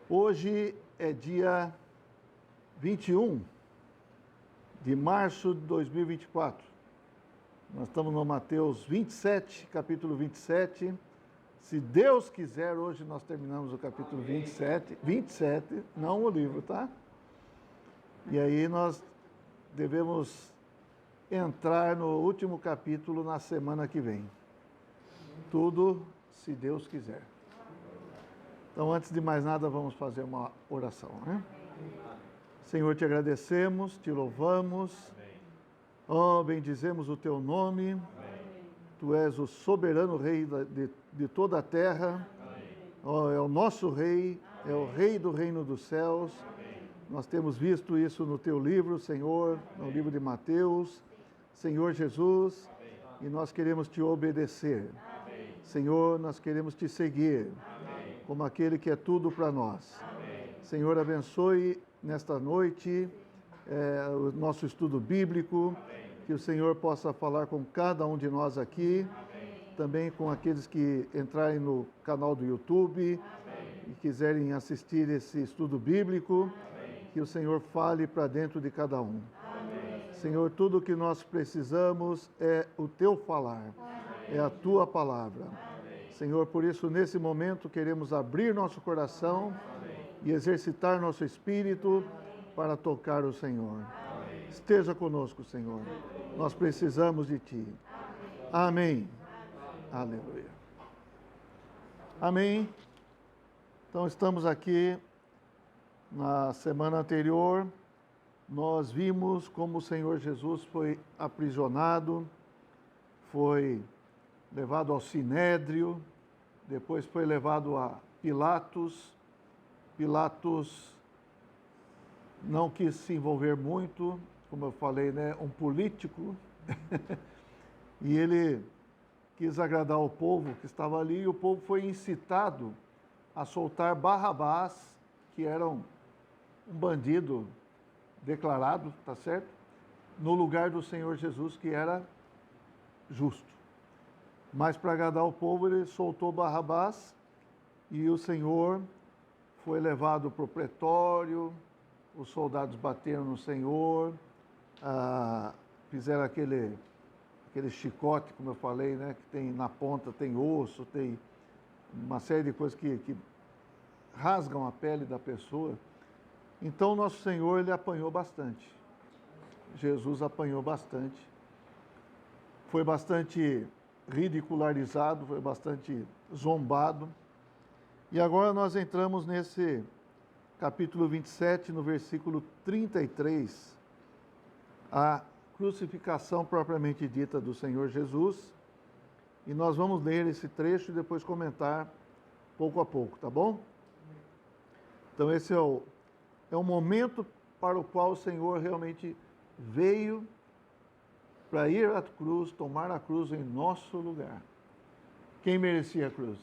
Hoje é dia 21 de março de 2024. Nós estamos no Mateus 27, capítulo 27. Se Deus quiser, hoje nós terminamos o capítulo 27, não o livro, tá? E aí nós devemos entrar no último capítulo na semana que vem. Tudo se Deus quiser. Então, antes de mais nada, vamos fazer uma oração, né? Senhor, te agradecemos, te louvamos. Oh, bendizemos o teu nome. Amém. Tu és o soberano Rei de toda a terra. Oh, é o nosso Rei, é o Rei do reino dos céus. Amém. Nós temos visto isso no teu livro, Senhor, no livro de Mateus. Senhor Jesus, e nós queremos te obedecer. Amém. Senhor, nós queremos te seguir. Amém. Como aquele que é tudo para nós. Amém. Senhor, abençoe nesta noite o nosso estudo bíblico. Amém. Que o Senhor possa falar com cada um de nós aqui. Amém. Também com aqueles que entrarem no canal do YouTube. Amém. E quiserem assistir esse estudo bíblico. Amém. Que o Senhor fale para dentro de cada um. Amém. Senhor, tudo o que nós precisamos é o teu falar. Amém. É a tua palavra. Amém. Senhor, por isso nesse momento queremos abrir nosso coração. Amém. E exercitar nosso espírito para tocar o Senhor. Amém. Esteja conosco, Senhor. Nós precisamos de Ti. Amém. Aleluia. Amém. Então estamos aqui na semana anterior. Nós vimos como o Senhor Jesus foi aprisionado, foi levado ao Sinédrio, depois foi levado a Pilatos. Pilatos não quis se envolver muito, como eu falei, né, um político, e ele quis agradar o povo que estava ali, e o povo foi incitado a soltar Barrabás, que era um bandido declarado, tá certo? No lugar do Senhor Jesus, que era justo. Mas para agradar o povo, ele soltou Barrabás, e o Senhor foi levado para o pretório. Os soldados bateram no Senhor, fizeram aquele chicote, como eu falei, né, que tem na ponta, tem osso, tem uma série de coisas que rasgam a pele da pessoa. Então, nosso Senhor, ele apanhou bastante. Jesus apanhou bastante. Foi bastante ridicularizado, foi bastante zombado. E agora nós entramos nesse capítulo 27, no versículo 33, a crucificação propriamente dita do Senhor Jesus. E nós vamos ler esse trecho e depois comentar pouco a pouco, tá bom? Então esse é o momento para o qual o Senhor realmente veio para ir à cruz, tomar a cruz em nosso lugar. Quem merecia a cruz?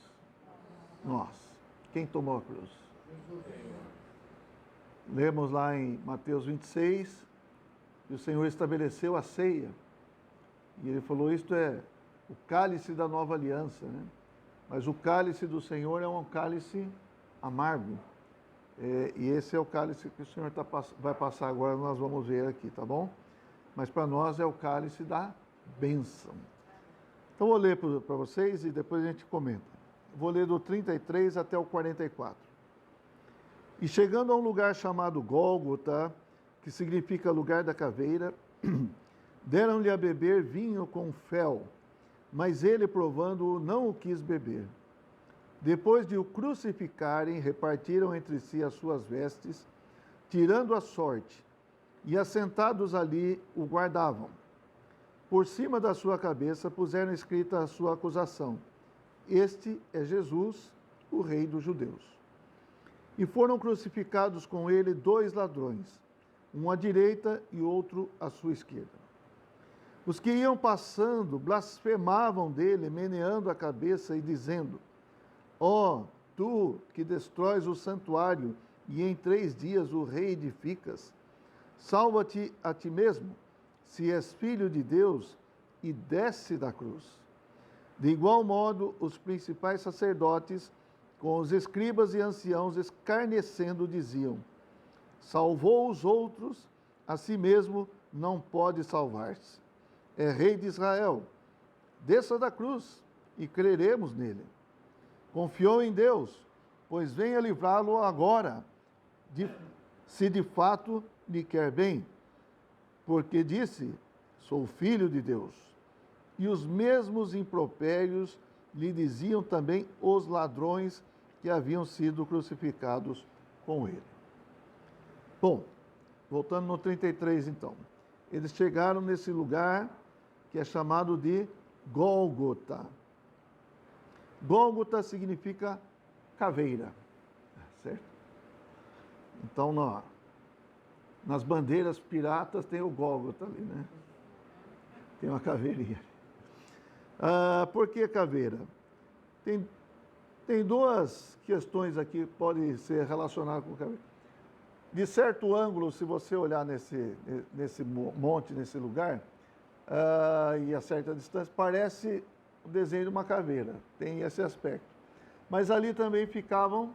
Nós. Quem tomou a cruz? Lemos lá em Mateus 26, que o Senhor estabeleceu a ceia. E ele falou, isto é o cálice da nova aliança, né? Mas o cálice do Senhor é um cálice amargo. E esse é o cálice que o Senhor vai passar agora, nós vamos ver aqui, tá bom? Mas para nós é o cálice da bênção. Então vou ler para vocês e depois a gente comenta. Vou ler do 33 até o 44. E chegando a um lugar chamado Gólgota, que significa lugar da caveira, deram-lhe a beber vinho com fel, mas ele, provando-o, não o quis beber. Depois de o crucificarem, repartiram entre si as suas vestes, tirando a sorte, e assentados ali o guardavam. Por cima da sua cabeça puseram escrita a sua acusação: Este é Jesus, o Rei dos Judeus. E foram crucificados com ele 2 ladrões, um à direita e outro à sua esquerda. Os que iam passando blasfemavam dele, meneando a cabeça e dizendo: Ó, tu que destróis o santuário e em 3 dias o reedificas, salva-te a ti mesmo, se és filho de Deus, e desce da cruz. De igual modo, os principais sacerdotes com os escribas e anciãos escarnecendo, diziam: salvou os outros, a si mesmo não pode salvar-se. É rei de Israel. Desça da cruz e creremos nele. Confiou em Deus, pois venha livrá-lo agora, se de fato lhe quer bem. Porque disse: sou filho de Deus. E os mesmos impropérios lhe diziam também os ladrões que haviam sido crucificados com ele. Bom, voltando no 33 então. Eles chegaram nesse lugar que é chamado de Gólgota. Gólgota significa caveira, certo? Então, nas bandeiras piratas tem o Gólgota ali, né? Tem uma caveirinha. Por que caveira? Tem duas questões aqui que podem ser relacionadas com caveira. De certo ângulo, se você olhar nesse monte, nesse lugar, e a certa distância, parece o desenho de uma caveira, tem esse aspecto. Mas ali também ficavam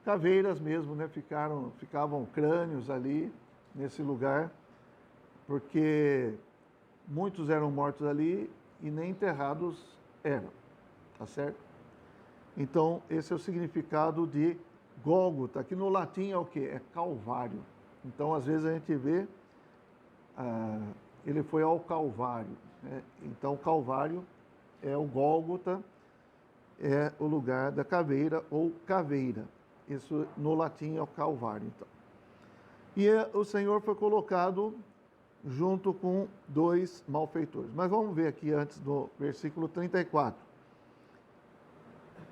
caveiras mesmo, né? Ficavam crânios ali, nesse lugar, porque muitos eram mortos ali e nem enterrados eram, tá certo? Então, esse é o significado de Gólgota, que no latim é o quê? É Calvário. Então, às vezes a gente vê, ele foi ao Calvário, né? Então, Calvário é o Gólgota, é o lugar da caveira ou caveira. Isso no latim é o Calvário, então. E o Senhor foi colocado junto com dois malfeitores. Mas vamos ver aqui antes do versículo 34.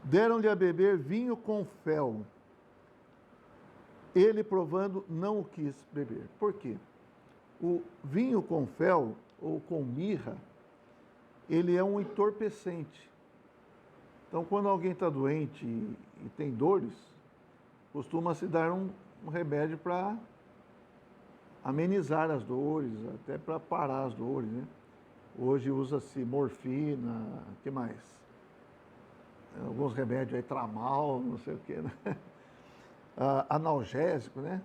Deram-lhe a beber vinho com fel. Ele, provando, não o quis beber. Por quê? O vinho com fel, ou com mirra, ele é um entorpecente. Então, quando alguém está doente e tem dores, costuma-se dar um remédio para amenizar as dores, até para parar as dores, né? Hoje usa-se morfina, o que mais? Alguns remédios aí, tramal, não sei o que, né? Analgésico, né?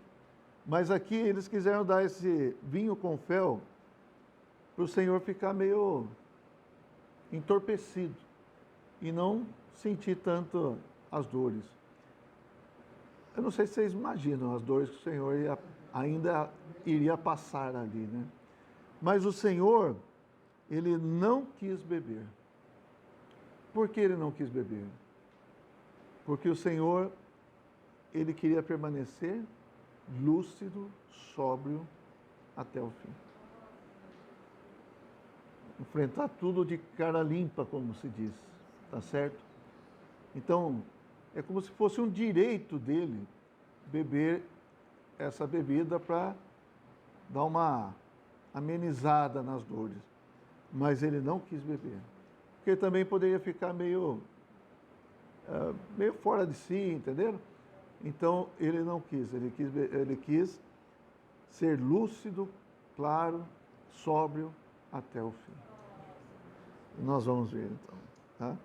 Mas aqui eles quiseram dar esse vinho com fel para o Senhor ficar meio entorpecido e não sentir tanto as dores. Eu não sei se vocês imaginam as dores que o Senhor ainda iria passar ali, né? Mas o Senhor, ele não quis beber. Por que ele não quis beber? Porque o Senhor, ele queria permanecer lúcido, sóbrio até o fim. Enfrentar tudo de cara limpa, como se diz, tá certo? Então, é como se fosse um direito dele beber essa bebida para dar uma amenizada nas dores. Mas ele não quis beber. Porque também poderia ficar meio fora de si, entenderam? Então, ele não quis. Ele quis ser lúcido, claro, sóbrio até o fim. E nós vamos ver, então. Tá?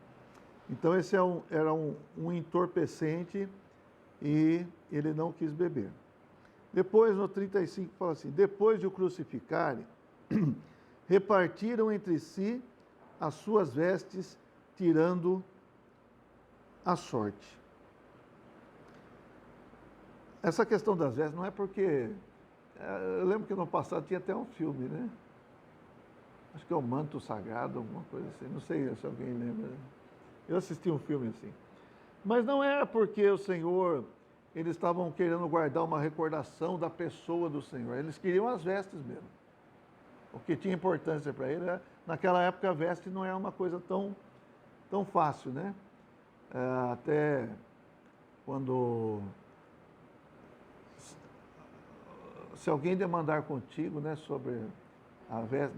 Então, esse era um entorpecente e ele não quis beber. Depois, no 35, fala assim: depois de o crucificarem, repartiram entre si as suas vestes, tirando a sorte. Essa questão das vestes não é porque... Eu lembro que no passado tinha até um filme, né? Acho que é o Manto Sagrado, alguma coisa assim. Não sei se alguém lembra. Eu assisti um filme assim. Mas não era porque o Senhor... Eles estavam querendo guardar uma recordação da pessoa do Senhor. Eles queriam as vestes mesmo. O que tinha importância para ele era... Naquela época a veste não era uma coisa tão fácil, né? Até quando... Se alguém demandar contigo, né, sobre a veste,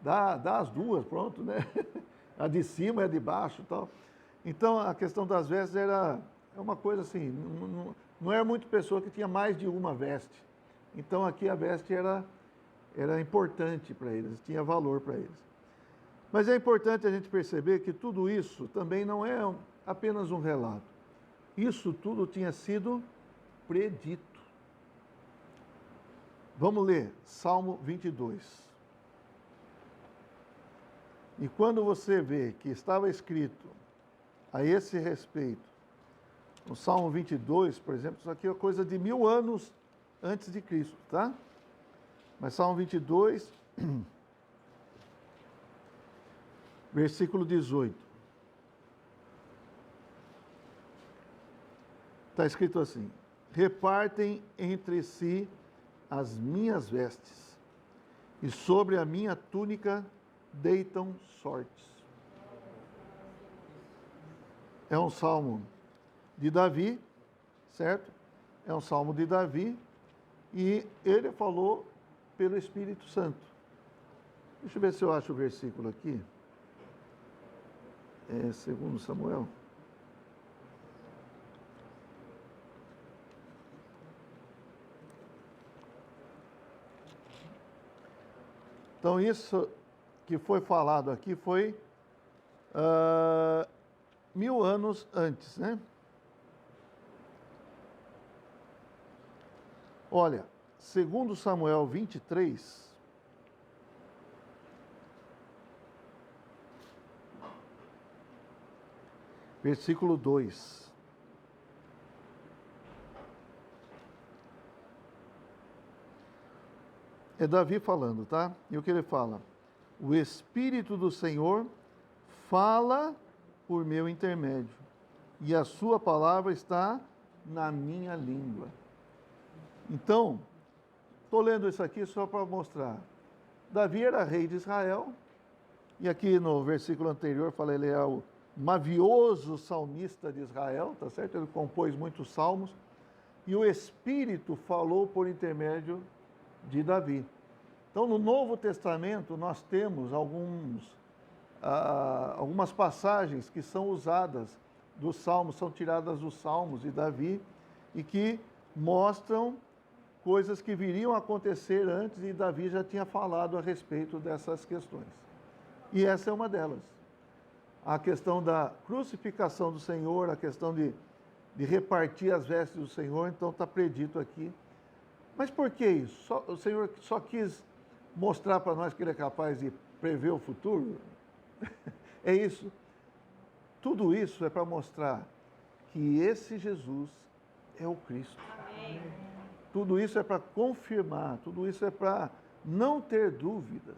dá as duas, pronto, né? A de cima e a de baixo e tal. Então, a questão das vestes é uma coisa assim, não era muita pessoa que tinha mais de uma veste. Então, aqui a veste era importante para eles, tinha valor para eles. Mas é importante a gente perceber que tudo isso também não é apenas um relato. isso tudo tinha sido predito. Vamos ler Salmo 22. E quando você vê que estava escrito a esse respeito, no Salmo 22, por exemplo, isso aqui é coisa de 1000 anos antes de Cristo, tá? Mas Salmo 22, versículo 18. Está escrito assim: repartem entre si as minhas vestes, e sobre a minha túnica deitam sortes. É um salmo de Davi, certo? É um salmo de Davi, e ele falou pelo Espírito Santo. Deixa eu ver se eu acho o versículo aqui. É 2 Samuel. Então, isso que foi falado aqui foi 1000 anos antes, né? Olha, 2 Samuel 23, versículo 2. É Davi falando, tá? E o que ele fala? O Espírito do Senhor fala por meu intermédio, e a sua palavra está na minha língua. Então, estou lendo isso aqui só para mostrar. Davi era rei de Israel, e aqui no versículo anterior fala, ele é o mavioso salmista de Israel, tá certo? Ele compôs muitos salmos, e o Espírito falou por intermédio de Davi. Então, no Novo Testamento, nós temos algumas passagens que são usadas dos Salmos, são tiradas dos Salmos de Davi, e que mostram coisas que viriam a acontecer antes, e Davi já tinha falado a respeito dessas questões. E essa é uma delas. A questão da crucificação do Senhor, a questão de repartir as vestes do Senhor, então está predito aqui. Mas por que isso? O Senhor só quis mostrar para nós que Ele é capaz de prever o futuro? É isso. Tudo isso é para mostrar que esse Jesus é o Cristo. Amém. Tudo isso é para confirmar, tudo isso é para não ter dúvidas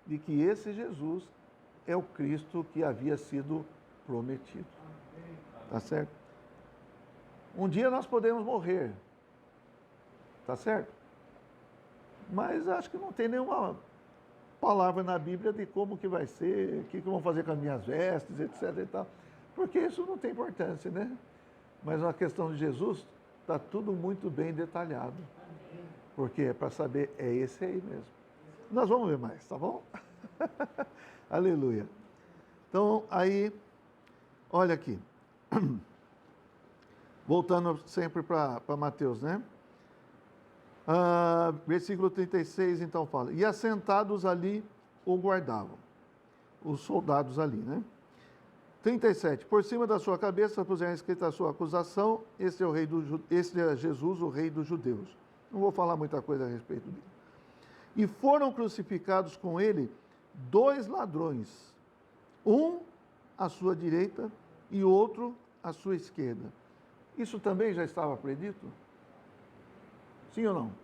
de que esse Jesus é o Cristo que havia sido prometido. Tá certo? Um dia nós podemos morrer. Tá certo? Mas acho que não tem nenhuma palavra na Bíblia de como que vai ser, o que vão fazer com as minhas vestes, etc. e tal. Porque isso não tem importância, né? Mas na questão de Jesus, está tudo muito bem detalhado. Porque é para saber, é esse aí mesmo. Nós vamos ver mais, tá bom? Aleluia. Então, aí, olha aqui. Voltando sempre para Mateus, né? Versículo 36, então fala: e assentados ali o guardavam, os soldados ali, né? 37, por cima da sua cabeça puseram escrita a sua acusação, este é Jesus, o rei dos judeus. Não vou falar muita coisa a respeito dele. E foram crucificados com ele 2 ladrões, um à sua direita e outro à sua esquerda. Isso também já estava predito? Sim ou não? Sim.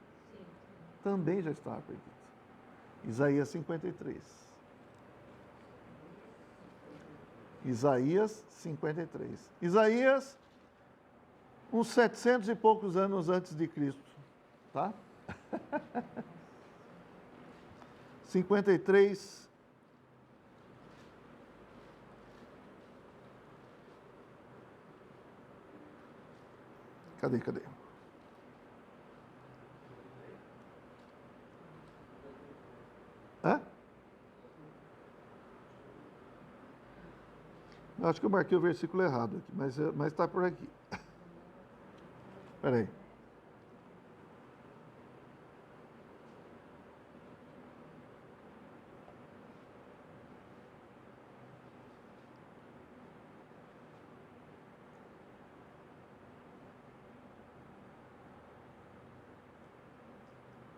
Também já estava predito. Isaías 53. Isaías 53. Isaías, uns 700 e poucos anos antes de Cristo, tá? 53. Cadê? Hã? Eu acho que eu marquei o versículo errado aqui, mas está por aqui. Espera aí.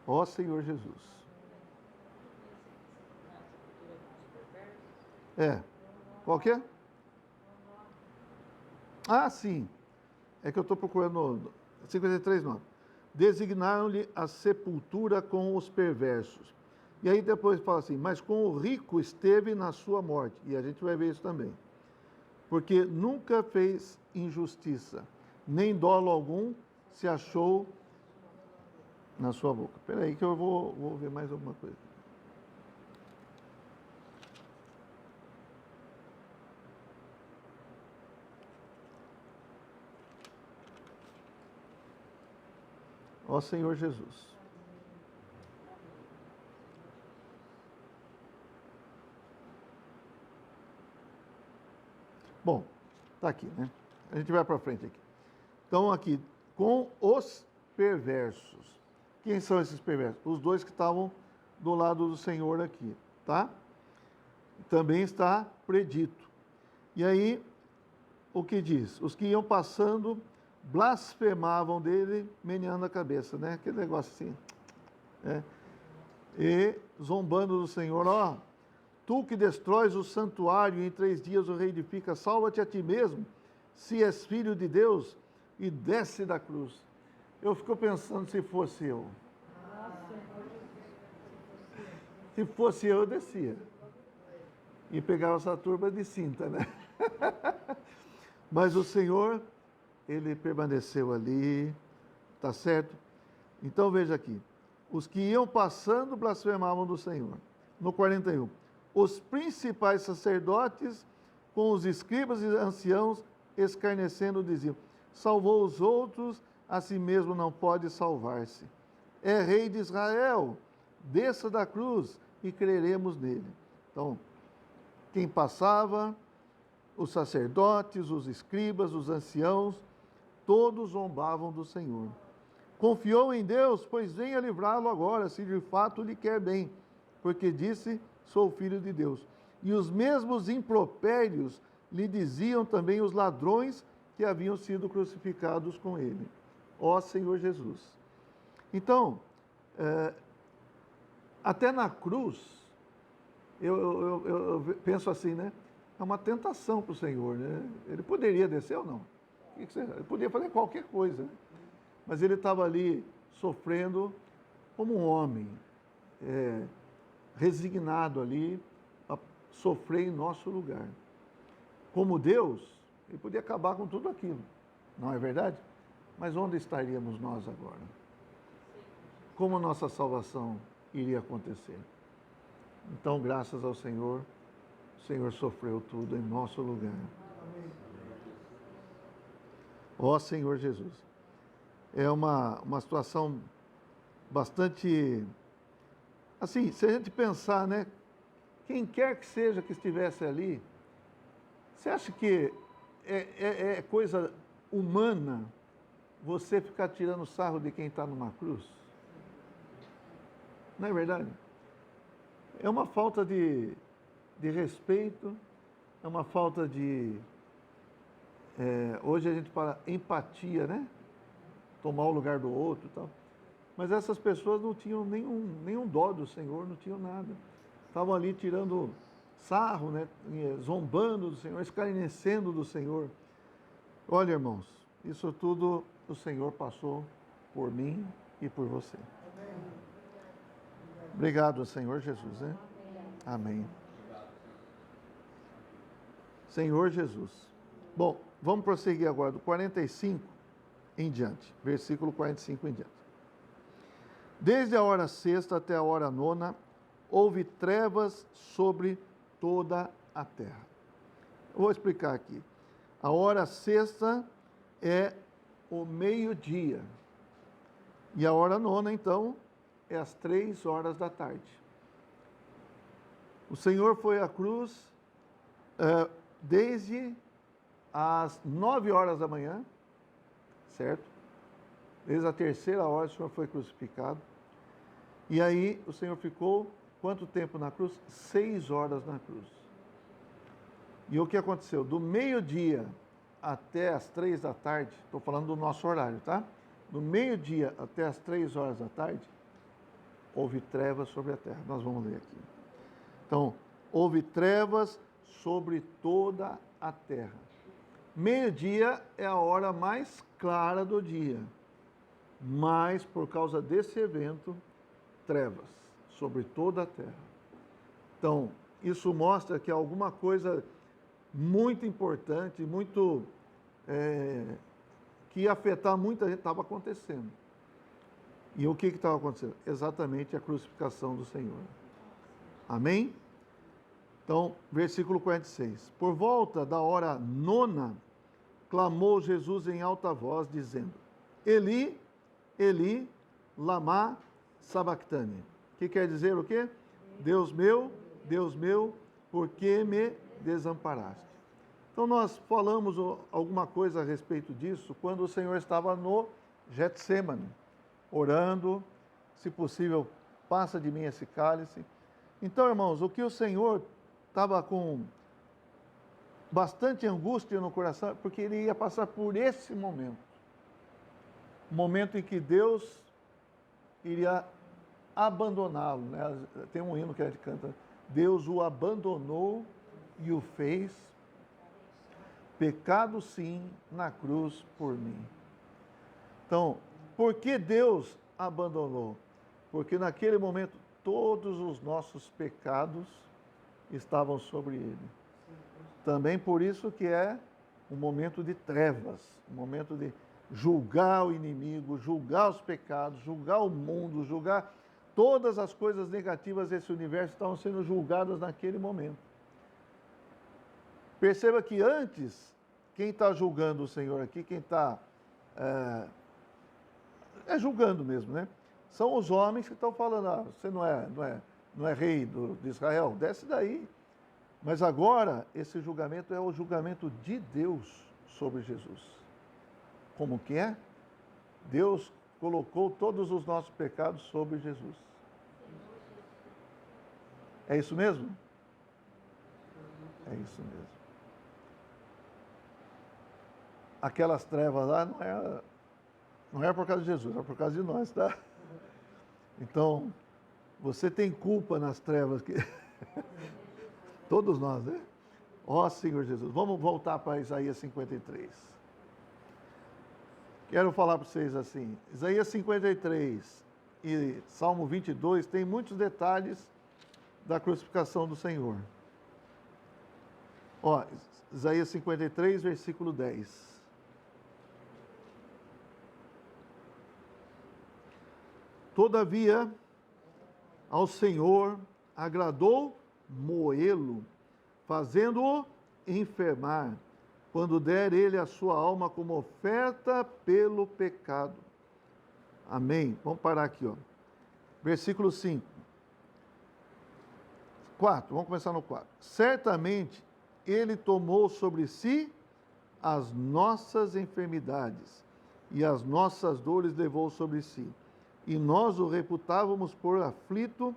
Ó Senhor Jesus. Qual que é? Ah, sim. É que eu estou procurando 53,9. Designaram-lhe a sepultura com os perversos. E aí depois fala assim, mas com o rico esteve na sua morte. E a gente vai ver isso também. Porque nunca fez injustiça, nem dolo algum se achou na sua boca. Espera aí que eu vou ver mais alguma coisa. Ó Senhor Jesus. Bom, está aqui, né? A gente vai para frente aqui. Então, aqui, com os perversos. Quem são esses perversos? Os dois que estavam do lado do Senhor aqui, tá? Também está predito. E aí, o que diz? Os que iam passando blasfemavam dele, meneando a cabeça, né? Aquele negócio assim. Né? E zombando do Senhor, ó, tu que destróis o santuário e em 3 dias o reedifica, salva-te a ti mesmo, se és filho de Deus, e desce da cruz. Eu fico pensando se fosse eu. Se fosse eu descia. E pegava essa turma de cinta, né? Mas o Senhor, ele permaneceu ali, tá certo? Então veja aqui, os que iam passando blasfemavam do Senhor. No 41, os principais sacerdotes com os escribas e anciãos escarnecendo diziam, salvou os outros, a si mesmo não pode salvar-se. É rei de Israel, desça da cruz e creremos nele. Então, quem passava, os sacerdotes, os escribas, os anciãos, todos zombavam do Senhor. Confiou em Deus, pois venha livrá-lo agora, se de fato lhe quer bem, porque disse, sou filho de Deus. E os mesmos impropérios lhe diziam também os ladrões que haviam sido crucificados com ele. Ó Senhor Jesus. Então, até na cruz, eu penso assim, né? É uma tentação para o Senhor, né? Ele poderia descer ou não? Ele podia fazer qualquer coisa, né? Mas ele estava ali sofrendo como um homem, resignado ali a sofrer em nosso lugar. Como Deus, ele podia acabar com tudo aquilo, não é verdade? Mas onde estaríamos nós agora? Como nossa salvação iria acontecer? Então, graças ao Senhor, o Senhor sofreu tudo em nosso lugar. Ó Senhor Jesus. É uma situação bastante... Assim, se a gente pensar, né? Quem quer que seja que estivesse ali, você acha que é coisa humana você ficar tirando sarro de quem está numa cruz? Não é verdade? É uma falta de respeito, é uma falta de... hoje a gente fala empatia, né? Tomar o lugar do outro e tal. Mas essas pessoas não tinham nenhum dó do Senhor, não tinham nada. Estavam ali tirando sarro, né? Zombando do Senhor, escarnecendo do Senhor. Olha, irmãos, isso tudo o Senhor passou por mim e por você. Obrigado, Senhor Jesus, né? Amém. Senhor Jesus. Bom, vamos prosseguir agora do 45 em diante, versículo 45 em diante. Desde a hora sexta até a hora nona, houve trevas sobre toda a terra. Eu vou explicar aqui. A hora sexta é o meio-dia. E a hora nona, então, é às 3 horas da tarde. O Senhor foi à cruz desde as 9 horas da manhã, certo? Desde a 3ª hora o Senhor foi crucificado. E aí o Senhor ficou quanto tempo na cruz? 6 horas na cruz. E o que aconteceu? Do meio-dia até as 3 da tarde, estou falando do nosso horário, tá? Do meio-dia até as 3 horas da tarde, houve trevas sobre a terra. Nós vamos ler aqui. Então, houve trevas sobre toda a terra. Meio-dia é a hora mais clara do dia, mas por causa desse evento, trevas sobre toda a terra. Então, isso mostra que alguma coisa muito importante, muito que ia afetar muita gente estava acontecendo. E o que estava acontecendo? Exatamente a crucificação do Senhor. Amém? Então, versículo 46. Por volta da hora nona, clamou Jesus em alta voz, dizendo: Eli, Eli, lama sabactani. Que quer dizer o quê? Deus meu, por que me desamparaste? Então, nós falamos alguma coisa a respeito disso quando o Senhor estava no Getsêmani, orando, se possível, passa de mim esse cálice. Então, irmãos, o que o Senhor estava com bastante angústia no coração, porque ele ia passar por esse momento. O momento em que Deus iria abandoná-lo, né? Tem um hino que a gente canta: Deus o abandonou e o fez pecado sim na cruz por mim. Então, por que Deus abandonou? Porque naquele momento todos os nossos pecados estavam sobre ele. Também por isso que é um momento de trevas, um momento de julgar o inimigo, julgar os pecados, julgar o mundo, julgar todas as coisas negativas desse universo estavam sendo julgadas naquele momento. Perceba que antes, quem está julgando o Senhor aqui, quem está julgando mesmo, né? São os homens que estão falando: você não é rei de Israel, desce daí. Mas agora, esse julgamento é o julgamento de Deus sobre Jesus. Como que é? Deus colocou todos os nossos pecados sobre Jesus. É isso mesmo? É isso mesmo. Aquelas trevas lá não é por causa de Jesus, é por causa de nós, tá? Então, você tem culpa nas trevas que... Todos nós, né? Ó Senhor Jesus. Vamos voltar para Isaías 53. Quero falar para vocês assim, Isaías 53 e Salmo 22 tem muitos detalhes da crucificação do Senhor. Ó, Isaías 53, versículo 10. Todavia, ao Senhor agradou moê-lo, fazendo-o enfermar, quando der ele a sua alma como oferta pelo pecado. Amém. Vamos parar aqui, ó. Versículo 5. 4, vamos começar no 4. Certamente ele tomou sobre si as nossas enfermidades e as nossas dores levou sobre si. E nós o reputávamos por aflito,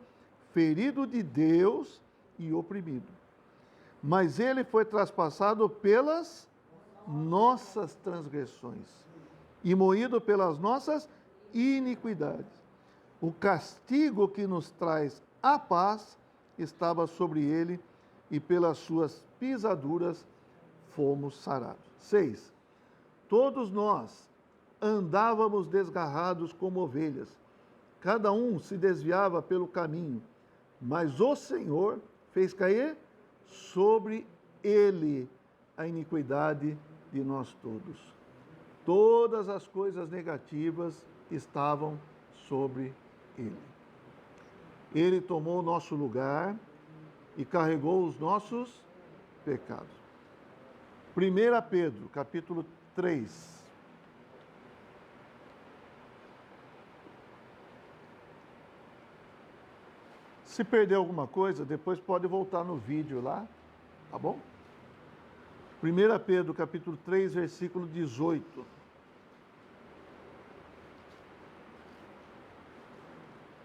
ferido de Deus e oprimido. Mas ele foi traspassado pelas nossas transgressões e moído pelas nossas iniquidades. O castigo que nos traz a paz estava sobre ele, e pelas suas pisaduras fomos sarados. 6. Todos nós andávamos desgarrados como ovelhas, cada um se desviava pelo caminho, mas o Senhor fez cair sobre ele a iniquidade de nós todos. Todas as coisas negativas estavam sobre ele. Ele tomou o nosso lugar e carregou os nossos pecados. 1 Pedro, capítulo 3. Se perder alguma coisa, depois pode voltar no vídeo lá, tá bom? 1 Pedro, capítulo 3, versículo 18.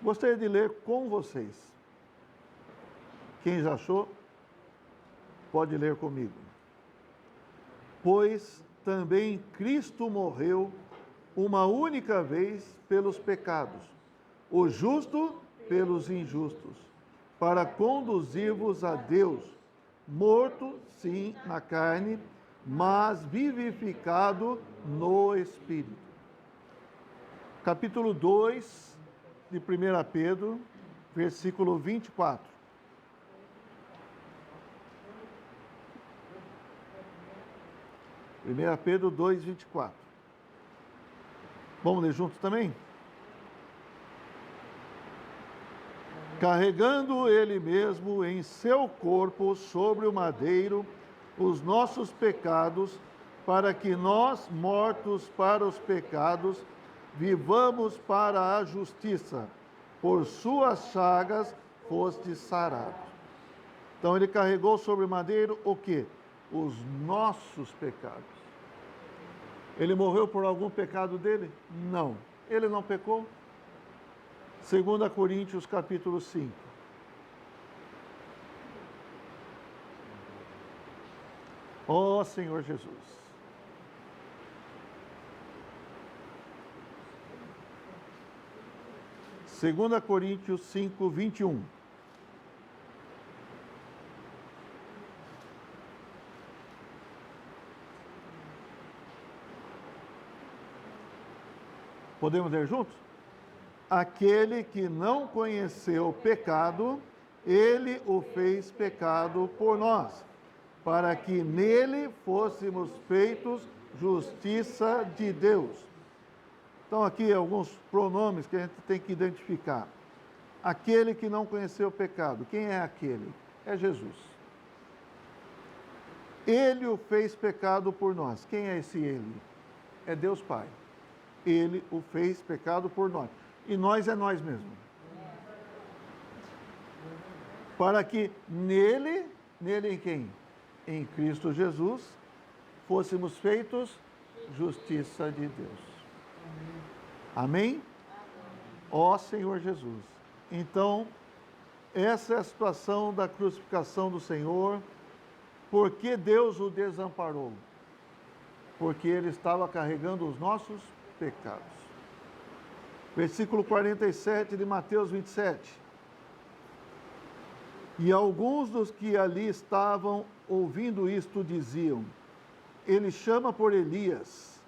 Gostaria de ler com vocês. Quem já achou, pode ler comigo. Pois também Cristo morreu uma única vez pelos pecados, o justo pelos injustos, para conduzir-vos a Deus, morto, sim, na carne, mas vivificado no Espírito. Capítulo 2 de 1 Pedro, versículo 24. Pedro 2, 24. Vamos ler juntos também? Carregando ele mesmo em seu corpo sobre o madeiro os nossos pecados, para que nós, mortos para os pecados, vivamos para a justiça. Por suas chagas fostes sarados. Então ele carregou sobre o madeiro o quê? Os nossos pecados. Ele morreu por algum pecado dele? Não. Ele não pecou? 2 Coríntios capítulo 5. Ó Senhor Jesus. Segunda Coríntios 5, 21. Podemos ler juntos? Aquele que não conheceu o pecado, ele o fez pecado por nós, para que nele fôssemos feitos justiça de Deus. Então, aqui alguns pronomes que a gente tem que identificar. Aquele que não conheceu o pecado. Quem é aquele? É Jesus. Ele o fez pecado por nós. Quem é esse ele? É Deus Pai. Ele o fez pecado por nós. E nós é nós mesmos. Para que nele em quem? Em Cristo Jesus, fôssemos feitos justiça de Deus. Amém? Ó Senhor Jesus. Então, essa é a situação da crucificação do Senhor. Por que Deus o desamparou? Porque ele estava carregando os nossos pecados. Versículo 47 de Mateus 27. E alguns dos que ali estavam ouvindo isto diziam: ele chama por Elias.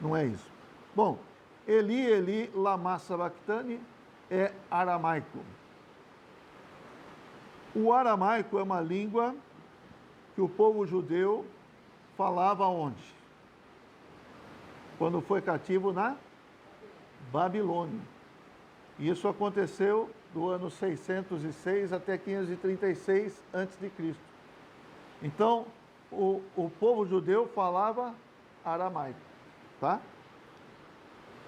Não é isso. Bom, Eli, lama sabachthani, é aramaico. O aramaico é uma língua que o povo judeu falava onde? Quando foi cativo na Babilônia. E isso aconteceu do ano 606 até 536 a.C. Então, o povo judeu falava aramaico, tá?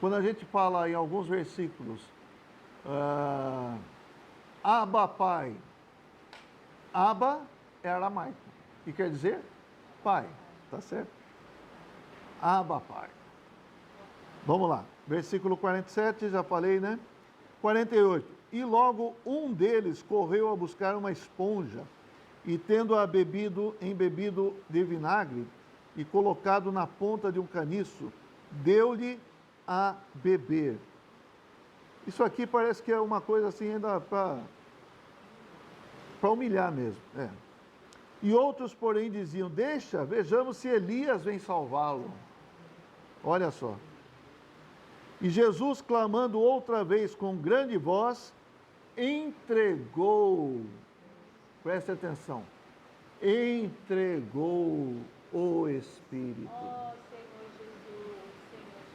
Quando a gente fala em alguns versículos, Abba Pai, Abba é aramaico, que quer dizer pai, tá certo? Abba Pai. Vamos lá, versículo 47, já falei, né? 48. E logo um deles correu a buscar uma esponja, e tendo-a embebido de vinagre, e colocado na ponta de um caniço, deu-lhe a beber. Isso aqui parece que é uma coisa assim ainda para humilhar mesmo. É. E outros, porém, diziam: deixa, vejamos se Elias vem salvá-lo. Olha só. E Jesus, clamando outra vez com grande voz, entregou, preste atenção, entregou o Espírito.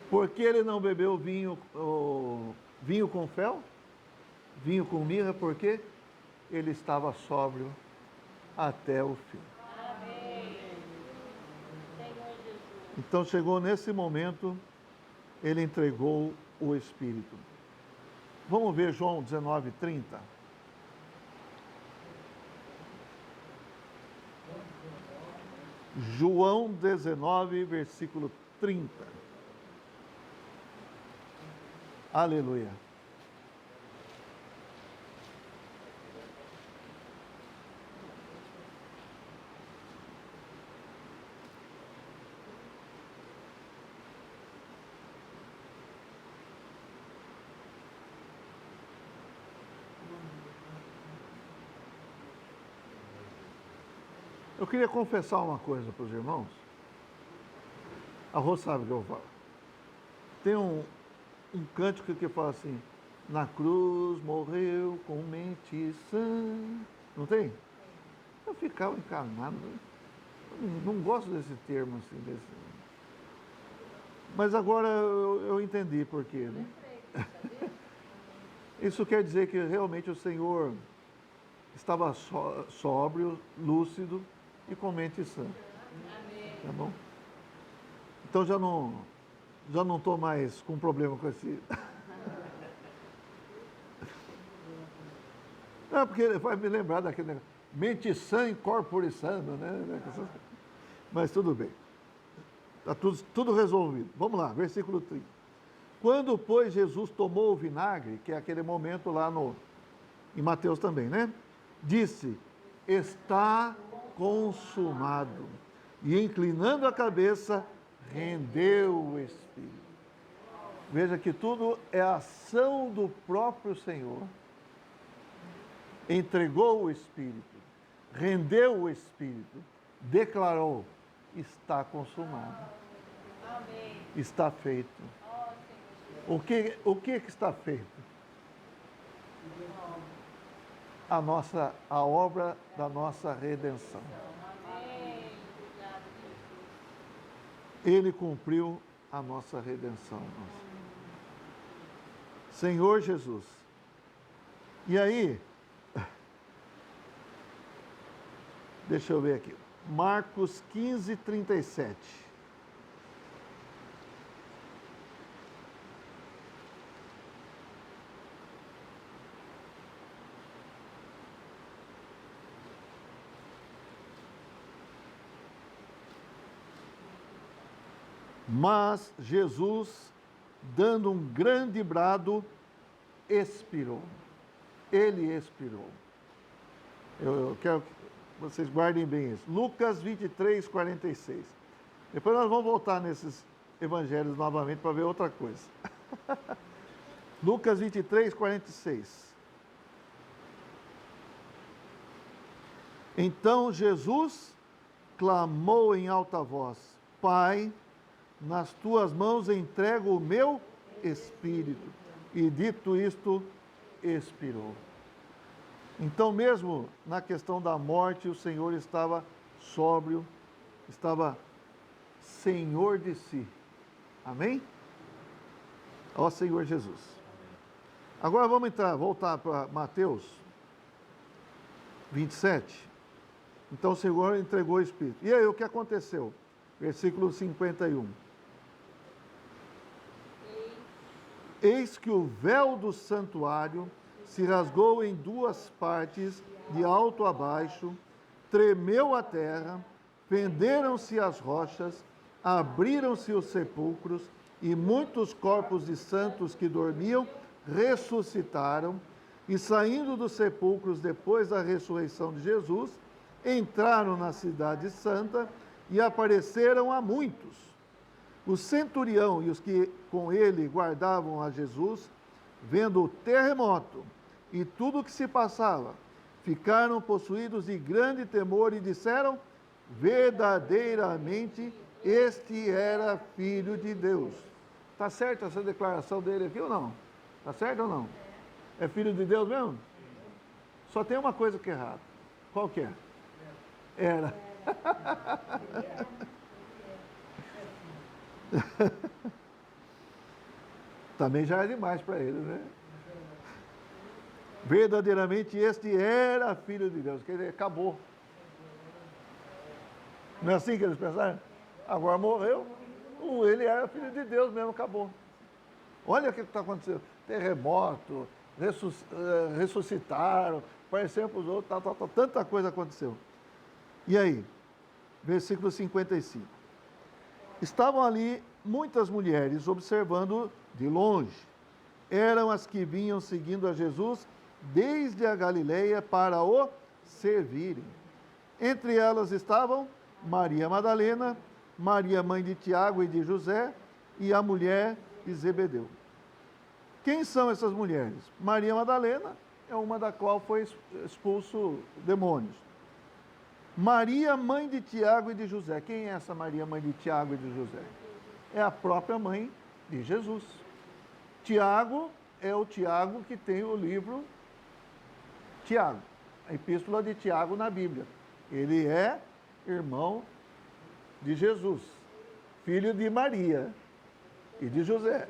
Porque ele não bebeu vinho com fel? Vinho com mirra, porque ele estava sóbrio até o fim. Amém. Senhor Jesus. Então chegou nesse momento, ele entregou o Espírito. Vamos ver João 19, 30. João 19, versículo 30. Aleluia. Eu queria confessar uma coisa para os irmãos. A Rô sabe o que eu falo. Tem um cântico que fala assim: na cruz morreu com mente sã. Não tem? Eu ficava encarnado. Eu não gosto desse termo assim. Mas agora eu entendi por quê, né? Isso quer dizer que realmente o Senhor estava sóbrio, lúcido e com mente sã. Tá bom? Então já não estou mais com problema com esse. Não, porque ele vai me lembrar daquele negócio. Mente sã e corpore sano, né? Mas tudo bem. Está tudo resolvido. Vamos lá, versículo 30. Quando, pois, Jesus tomou o vinagre, que é aquele momento lá em Mateus também, né? Disse: está consumado. E inclinando a cabeça, rendeu o Espírito. Veja que tudo é ação do próprio Senhor. Entregou o Espírito, rendeu o Espírito, declarou: está consumado. Amém. Está feito. O que está feito? A obra da nossa redenção. Ele cumpriu a nossa redenção. Senhor Jesus. E aí, deixa eu ver aqui. Marcos 15, 37. Mas Jesus, dando um grande brado, expirou. Ele expirou. Eu quero que vocês guardem bem isso. Lucas 23, 46. Depois nós vamos voltar nesses evangelhos novamente para ver outra coisa. Lucas 23, 46. Então Jesus clamou em alta voz: Pai, nas tuas mãos entrego o meu espírito. E dito isto, expirou. Então, mesmo na questão da morte, o Senhor estava sóbrio, estava senhor de si. Amém? Ó Senhor Jesus. Agora vamos voltar para Mateus 27. Então o Senhor entregou o Espírito. E aí, o que aconteceu? Versículo 51. Eis que o véu do santuário se rasgou em duas partes, de alto a baixo, tremeu a terra, fenderam-se as rochas, abriram-se os sepulcros, e muitos corpos de santos que dormiam ressuscitaram, e saindo dos sepulcros depois da ressurreição de Jesus, entraram na cidade santa e apareceram a muitos. O centurião e os que com ele guardavam a Jesus, vendo o terremoto e tudo o que se passava, ficaram possuídos de grande temor e disseram: verdadeiramente este era Filho de Deus. Está certa essa declaração dele aqui ou não? Está certo ou não? É Filho de Deus mesmo? Só tem uma coisa que é errada. Qual que é? Era. Também já é demais para eles, né? Verdadeiramente este era Filho de Deus. Quer dizer, acabou. Não é assim que eles pensaram? Agora morreu, ele era Filho de Deus mesmo, acabou. Olha o que está acontecendo. Terremoto, ressuscitaram, apareceram para os outros, tanta coisa aconteceu. E aí? Versículo 55. Estavam ali muitas mulheres observando de longe. Eram as que vinham seguindo a Jesus desde a Galileia para o servirem. Entre elas estavam Maria Madalena, Maria mãe de Tiago e de José, e a mulher de Zebedeu. Quem são essas mulheres? Maria Madalena é uma da qual foi expulso demônios. Maria, mãe de Tiago e de José. Quem é essa Maria, mãe de Tiago e de José? É a própria mãe de Jesus. Tiago é o Tiago que tem o livro Tiago, a epístola de Tiago na Bíblia. Ele é irmão de Jesus, filho de Maria e de José,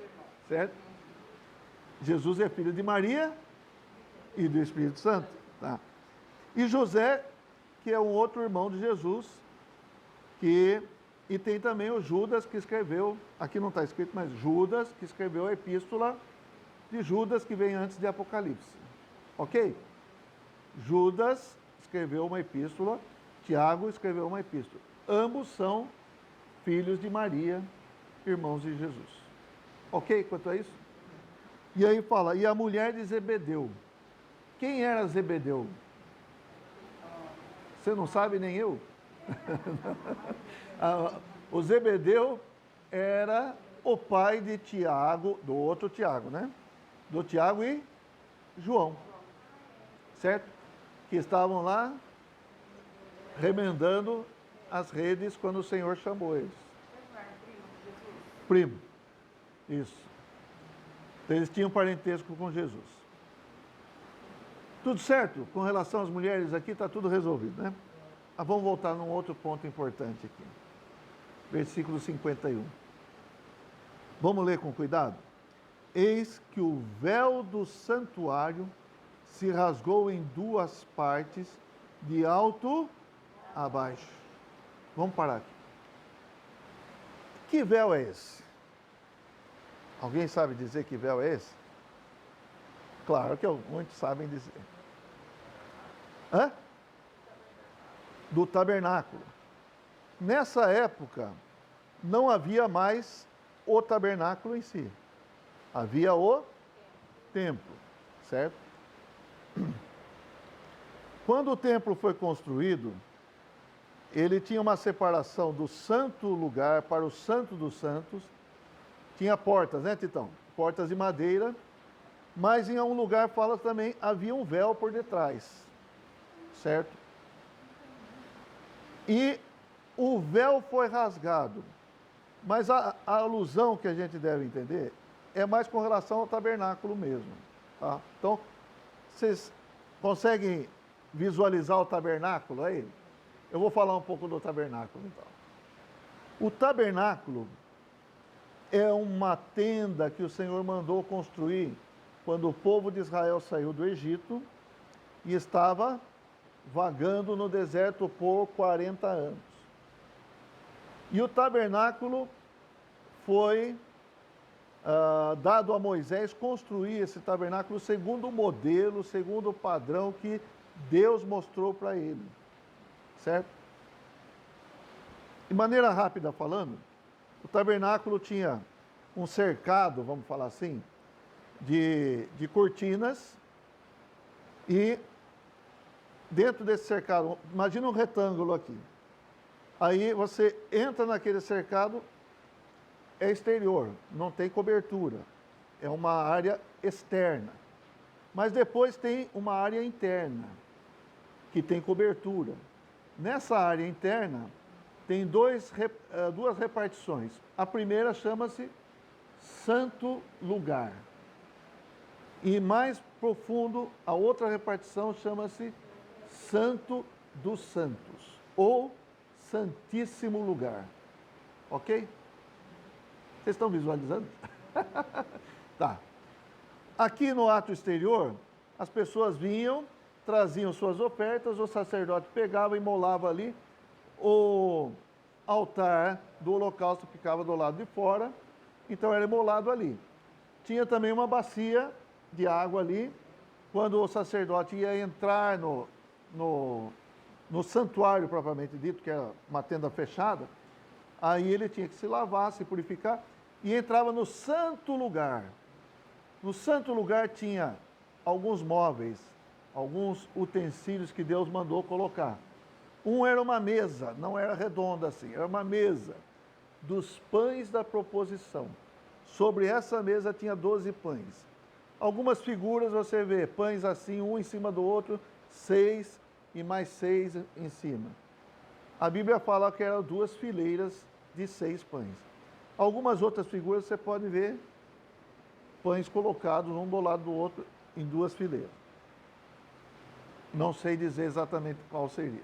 certo? Jesus é filho de Maria e do Espírito Santo, tá? E José, que é um outro irmão de Jesus, e tem também o Judas, que escreveu, aqui não está escrito, mas Judas, que escreveu a epístola de Judas, que vem antes de Apocalipse. Ok? Judas escreveu uma epístola, Tiago escreveu uma epístola. Ambos são filhos de Maria, irmãos de Jesus. Ok quanto a isso? E aí fala, e a mulher de Zebedeu. Quem era Zebedeu? Você não sabe, nem eu? O Zebedeu era o pai de Tiago, do outro Tiago, né? Do Tiago e João, certo? Que estavam lá remendando as redes quando o Senhor chamou eles. Primo, isso. Eles tinham parentesco com Jesus. Tudo certo? Com relação às mulheres aqui, está tudo resolvido, né? Mas vamos voltar num outro ponto importante aqui. Versículo 51. Vamos ler com cuidado? Eis que o véu do santuário se rasgou em duas partes, de alto a baixo. Vamos parar aqui. Que véu é esse? Alguém sabe dizer que véu é esse? Claro que muitos sabem dizer. Hã? Do tabernáculo. Nessa época, não havia mais o tabernáculo em si. Havia o templo, certo? Quando o templo foi construído, ele tinha uma separação do santo lugar para o santo dos santos. Tinha portas, né, Titão? Portas de madeira. Mas em algum lugar fala também, havia um véu por detrás, certo? E o véu foi rasgado. Mas a alusão que a gente deve entender é mais com relação ao tabernáculo mesmo, tá? Então, vocês conseguem visualizar o tabernáculo aí? Eu vou falar um pouco do tabernáculo, então. O tabernáculo é uma tenda que o Senhor mandou construir quando o povo de Israel saiu do Egito e estava vagando no deserto por 40 anos. E o tabernáculo foi dado a Moisés construir esse tabernáculo segundo o modelo, segundo o padrão que Deus mostrou para ele, certo? De maneira rápida falando, o tabernáculo tinha um cercado, vamos falar assim, de cortinas, e dentro desse cercado, imagina um retângulo aqui. Aí você entra naquele cercado, é exterior, não tem cobertura, é uma área externa. Mas depois tem uma área interna, que tem cobertura. Nessa área interna, tem duas repartições. A primeira chama-se Santo Lugar. E mais profundo, a outra repartição chama-se Santo dos Santos, ou Santíssimo Lugar. Ok? Vocês estão visualizando? Tá. Aqui no ato exterior, as pessoas vinham, traziam suas ofertas, o sacerdote pegava e imolava ali. O altar do holocausto ficava do lado de fora, então era imolado ali. Tinha também uma bacia de água ali, quando o sacerdote ia entrar no santuário propriamente dito, que era uma tenda fechada, aí ele tinha que se lavar, se purificar, e entrava no santo lugar. No santo lugar tinha alguns móveis, alguns utensílios que Deus mandou colocar. Um era uma mesa, não era redonda assim, era uma mesa dos pães da proposição. Sobre essa mesa tinha 12 pães. Algumas figuras você vê, pães assim, um em cima do outro, 6 e mais 6 em cima. A Bíblia fala que eram 2 fileiras de 6 pães. Algumas outras figuras você pode ver pães colocados um do lado do outro em 2 fileiras. Não sei dizer exatamente qual seria.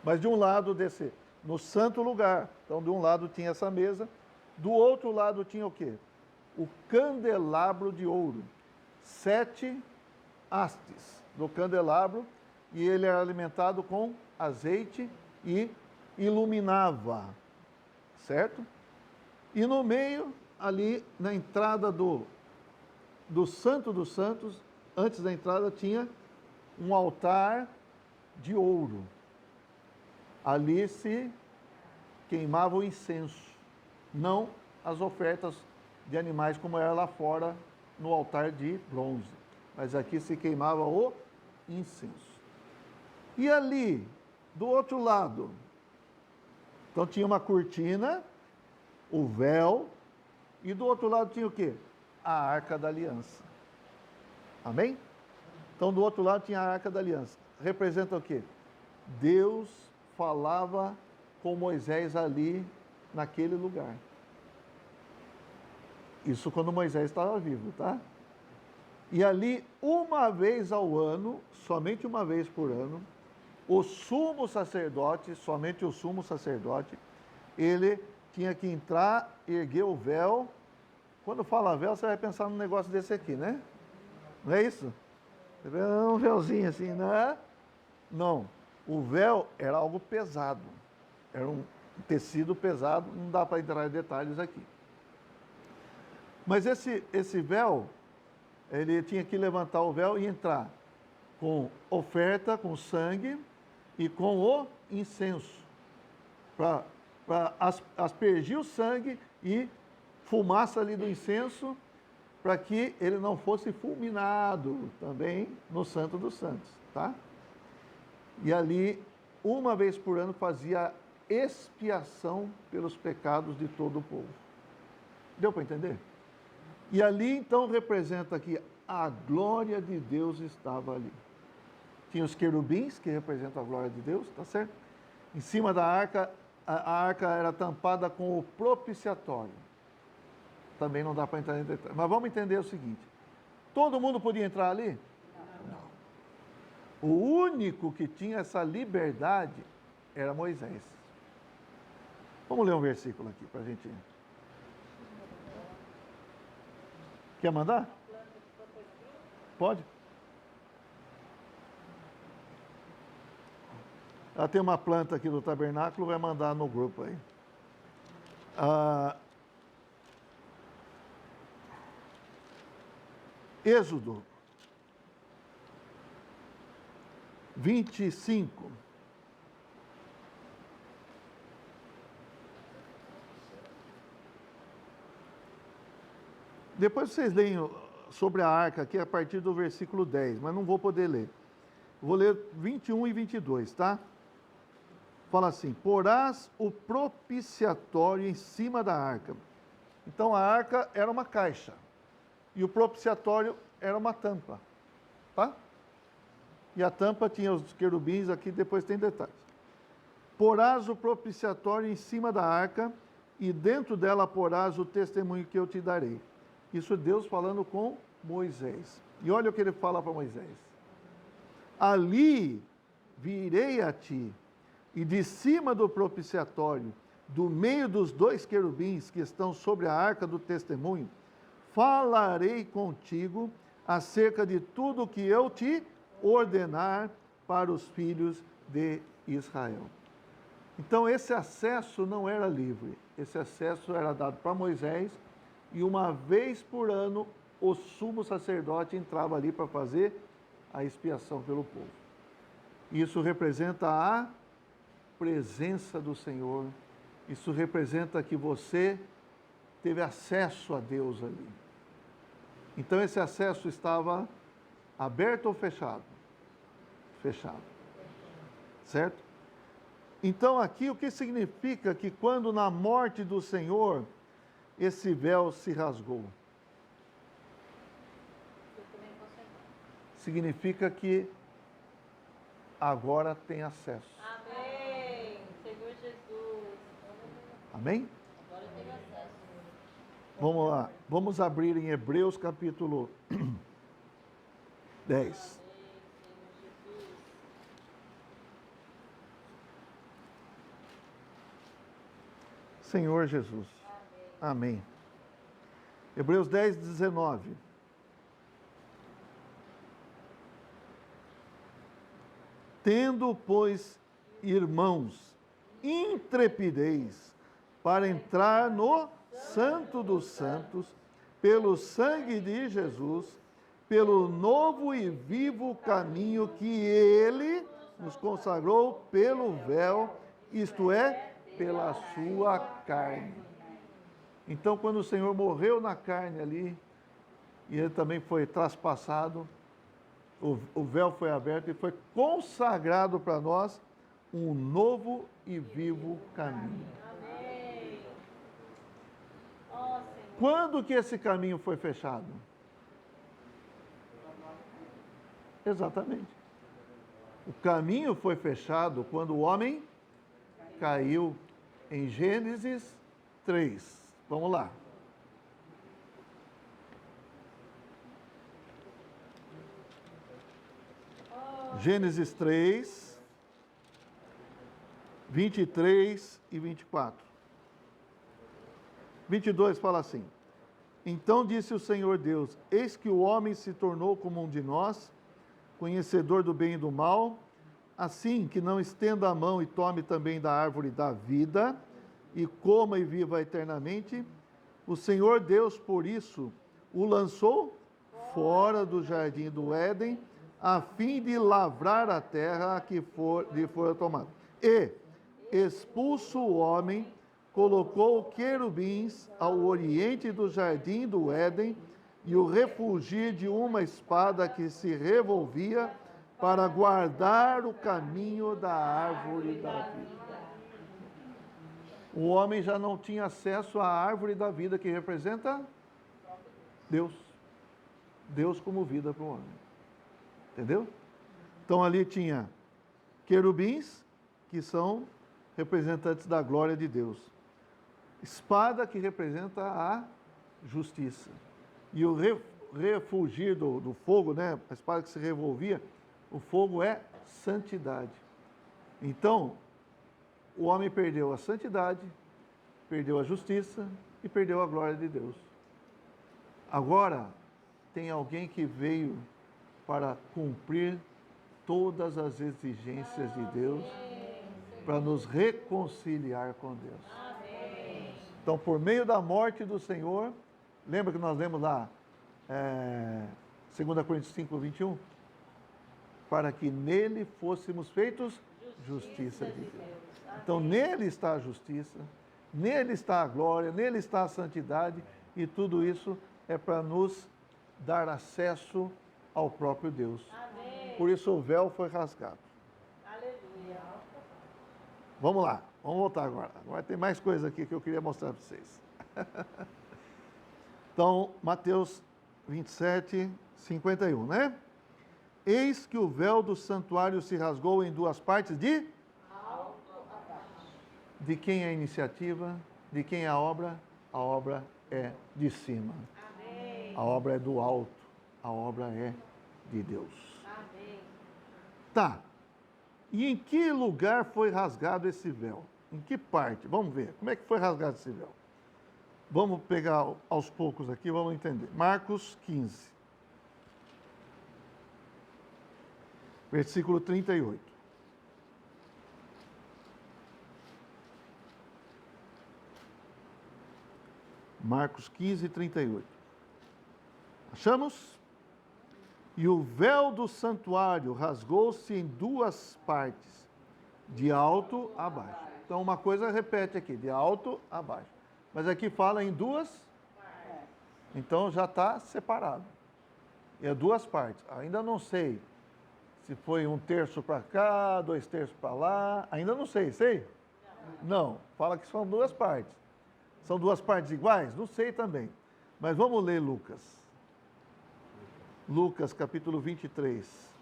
Mas de um lado desse, no santo lugar, então de um lado tinha essa mesa, do outro lado tinha o quê? O candelabro de ouro. 7 hastes do candelabro, e ele era alimentado com azeite e iluminava, certo? E no meio, ali na entrada do Santo dos Santos, antes da entrada tinha um altar de ouro. Ali se queimava o incenso, não as ofertas de animais como era lá fora no altar de bronze. Mas aqui se queimava o incenso. E ali, do outro lado, então tinha uma cortina, o véu, e do outro lado tinha o quê? A Arca da Aliança. Amém? Então, do outro lado tinha a Arca da Aliança. Representa o quê? Deus falava com Moisés ali, naquele lugar. Isso quando Moisés estava vivo, tá? E ali, uma vez ao ano, somente uma vez por ano, o sumo sacerdote, somente o sumo sacerdote, ele tinha que entrar, erguer o véu. Quando fala véu, você vai pensar num negócio desse aqui, né? Não é isso? Você vê um véuzinho assim, né? Não. O véu era algo pesado. Era um tecido pesado, não dá para entrar em detalhes aqui. Mas esse véu, ele tinha que levantar o véu e entrar com oferta, com sangue e com o incenso, para aspergir o sangue e fumaça ali do incenso, para que ele não fosse fulminado também no Santo dos Santos, tá? E ali, uma vez por ano, fazia expiação pelos pecados de todo o povo. Deu para entender? E ali, então, representa que a glória de Deus estava ali. Tinha os querubins, que representam a glória de Deus, tá certo? Em cima da arca, a arca era tampada com o propiciatório. Também não dá para entrar em detalhes. Mas vamos entender o seguinte: todo mundo podia entrar ali? Não. O único que tinha essa liberdade era Moisés. Vamos ler um versículo aqui para a gente. Quer mandar? Pode? Ela tem uma planta aqui do tabernáculo, vai mandar no grupo aí. Êxodo 25. Depois vocês leem sobre a arca aqui a partir do versículo 10, mas não vou poder ler. Vou ler 21 e 22, tá? Fala assim: porás o propiciatório em cima da arca. Então a arca era uma caixa e o propiciatório era uma tampa, tá? E a tampa tinha os querubins, aqui depois tem detalhes. Porás o propiciatório em cima da arca e dentro dela porás o testemunho que eu te darei. Isso é Deus falando com Moisés. E olha o que ele fala para Moisés: ali virei a ti, e de cima do propiciatório, do meio dos 2 querubins que estão sobre a arca do testemunho, falarei contigo acerca de tudo o que eu te ordenar para os filhos de Israel. Então esse acesso não era livre, esse acesso era dado para Moisés, e uma vez por ano o sumo sacerdote entrava ali para fazer a expiação pelo povo. Isso representa a presença do Senhor, isso representa que você teve acesso a Deus ali. Então esse acesso estava aberto ou fechado? Fechado. Certo? Então aqui o que significa que quando na morte do Senhor esse véu se rasgou? Significa que agora tem acesso. Amém. Amém? Vamos lá. Vamos abrir em Hebreus capítulo 10. Senhor Jesus. Amém. Hebreus 10, 19. Tendo, pois, irmãos, intrepidez para entrar no Santo dos Santos, pelo sangue de Jesus, pelo novo e vivo caminho que Ele nos consagrou pelo véu, isto é, pela sua carne. Então, quando o Senhor morreu na carne ali, e Ele também foi traspassado, o véu foi aberto e foi consagrado para nós um novo e vivo caminho. Amém. Quando que esse caminho foi fechado? Exatamente. O caminho foi fechado quando o homem caiu em Gênesis 3. Vamos lá. Gênesis 3, 23 e 24. 22 fala assim: Então disse o Senhor Deus: Eis que o homem se tornou como um de nós, conhecedor do bem e do mal, assim que não estenda a mão e tome também da árvore da vida, e coma e viva eternamente. O Senhor Deus, por isso, o lançou fora do jardim do Éden, a fim de lavrar a terra que lhe fora tomada. E, expulso o homem, colocou querubins ao oriente do jardim do Éden e o refugir de uma espada que se revolvia para guardar o caminho da árvore da vida. O homem já não tinha acesso à árvore da vida, que representa Deus. Deus como vida para o homem. Entendeu? Então ali tinha querubins, que são representantes da glória de Deus. Espada, que representa a justiça. E o refugir do fogo, né? A espada que se revolvia, o fogo é santidade. Então, o homem perdeu a santidade, perdeu a justiça e perdeu a glória de Deus. Agora, tem alguém que veio para cumprir todas as exigências de Deus, para nos reconciliar com Deus. Então, por meio da morte do Senhor, lembra que nós lemos lá, 2 Coríntios 5, 21? Para que nele fôssemos feitos justiça de Deus. Então, nele está a justiça, nele está a glória, nele está a santidade, e tudo isso é para nos dar acesso ao próprio Deus. Amém. Por isso o véu foi rasgado. Aleluia. Vamos lá, vamos voltar agora. Agora tem mais coisa aqui que eu queria mostrar para vocês. Então, Mateus 27, 51, né? Eis que o véu do santuário se rasgou em duas partes de... Alto a baixo. De quem é a iniciativa? De quem é a obra? A obra é de cima. Amém. A obra é do alto. A obra é de Deus. Amém. Tá. E em que lugar foi rasgado esse véu? Em que parte? Vamos ver. Como é que foi rasgado esse véu? Vamos pegar aos poucos aqui, vamos entender. Marcos 15. Versículo 38. Marcos 15, 38. Achamos? E o véu do santuário rasgou-se em duas partes, de alto a baixo. Então, uma coisa repete aqui, de alto a baixo. Mas aqui fala em duas, então já está separado. É duas partes. Ainda não sei se foi 1/3 para cá, 2/3 para lá. Ainda não sei, sei? Não, fala que são duas partes. São duas partes iguais? Não sei também. Mas vamos ler Lucas. Lucas capítulo 23.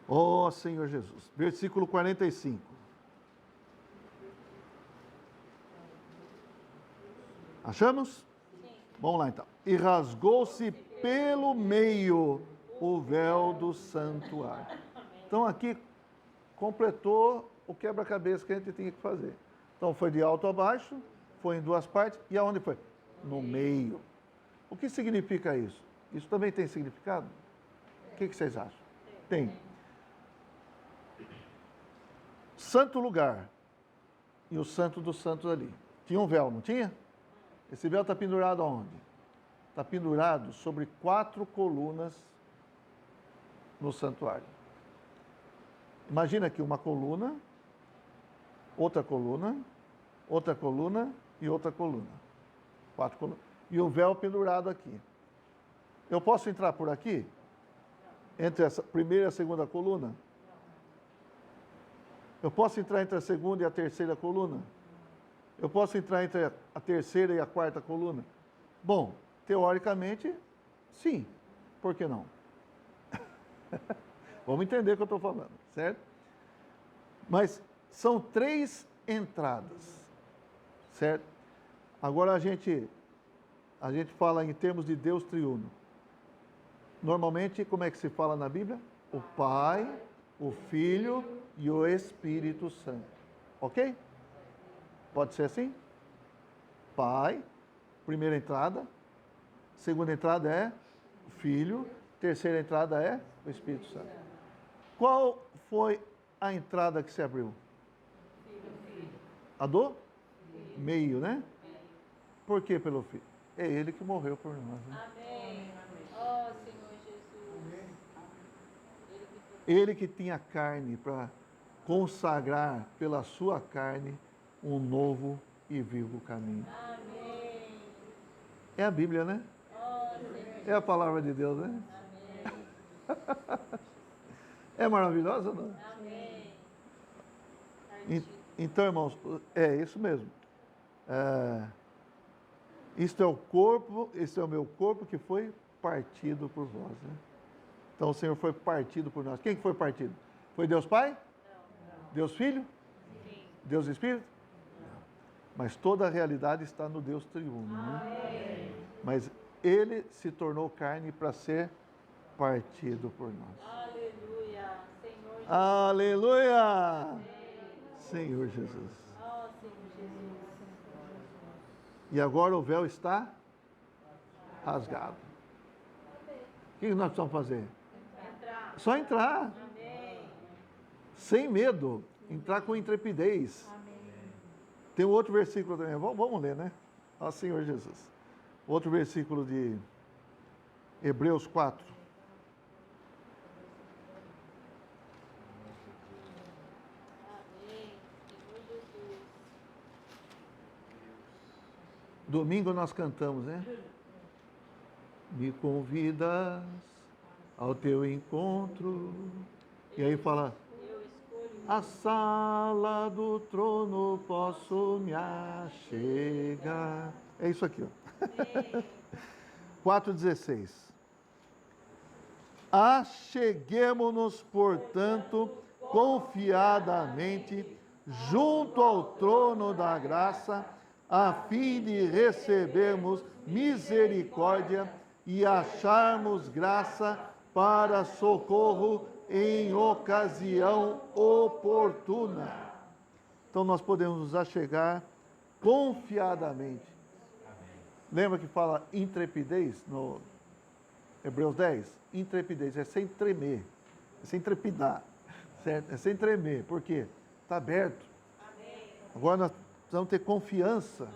Ó Senhor Jesus. Versículo 45. Achamos? Sim. Vamos lá então. E rasgou-se pelo meio o véu do santuário. Então aqui completou o quebra-cabeça que a gente tinha que fazer. Então foi de alto a baixo, foi em duas partes, e aonde foi? No meio. O que significa isso? Isso também tem significado? O que vocês acham? Tem. Santo lugar e o santo dos santos ali. Tinha um véu, não tinha? Esse véu está pendurado aonde? Está pendurado sobre 4 colunas no santuário. Imagina aqui uma coluna, outra coluna, outra coluna e outra coluna. 4 colunas. E o véu pendurado aqui. Eu posso entrar por aqui? Entre a primeira e a segunda coluna? Eu posso entrar entre a segunda e a terceira coluna? Eu posso entrar entre a terceira e a quarta coluna? Bom, teoricamente, sim. Por que não? Vamos entender o que eu estou falando, certo? Mas são 3 entradas, certo? Agora a gente fala em termos de Deus triuno. Normalmente, como é que se fala na Bíblia? O Pai, o Filho e o Espírito Santo. Ok? Pode ser assim? Pai, primeira entrada. Segunda entrada é o Filho. Terceira entrada é o Espírito Santo. Qual foi a entrada que se abriu? A do meio, né? Por que pelo Filho? É Ele que morreu por nós. Né? Amém. Ó Senhor Jesus. Ele que tinha carne para consagrar pela sua carne um novo e vivo caminho. Amém. É a Bíblia, né? Ó Senhor. É a palavra de Deus, né? Amém. É maravilhosa, não? Amém. Então, irmãos, é isso mesmo. Isto é o corpo, este é o meu corpo que foi partido por vós. Né? Então o Senhor foi partido por nós. Quem que foi partido? Foi Deus Pai? Não. Deus Filho? Sim. Deus Espírito? Não. Mas toda a realidade está no Deus triuno. Né? Mas Ele se tornou carne para ser partido por nós. Aleluia. Senhor Jesus. Aleluia! Senhor Jesus. Ó Senhor Jesus. E agora o véu está rasgado. O que nós precisamos fazer? Entrar. Só entrar, Amém. sem medo, entrar com intrepidez. Tem um outro versículo também, vamos ler, né? Ó Senhor Jesus. Outro versículo de Hebreus 4. Amém. Senhor Jesus. Domingo nós cantamos, né? Me convidas ao teu encontro. E aí fala, Eu escolho. a sala do trono posso me achegar. É isso aqui, ó. 4,16. Acheguemo-nos, portanto, confiadamente, junto ao trono da graça, a fim de recebermos misericórdia e acharmos graça para socorro em ocasião oportuna. Então nós podemos nos achegar confiadamente. Lembra que fala intrepidez no Hebreus 10? Intrepidez é sem tremer, é sem trepidar, certo? É sem tremer, por quê? Está aberto. Agora nós precisamos ter confiança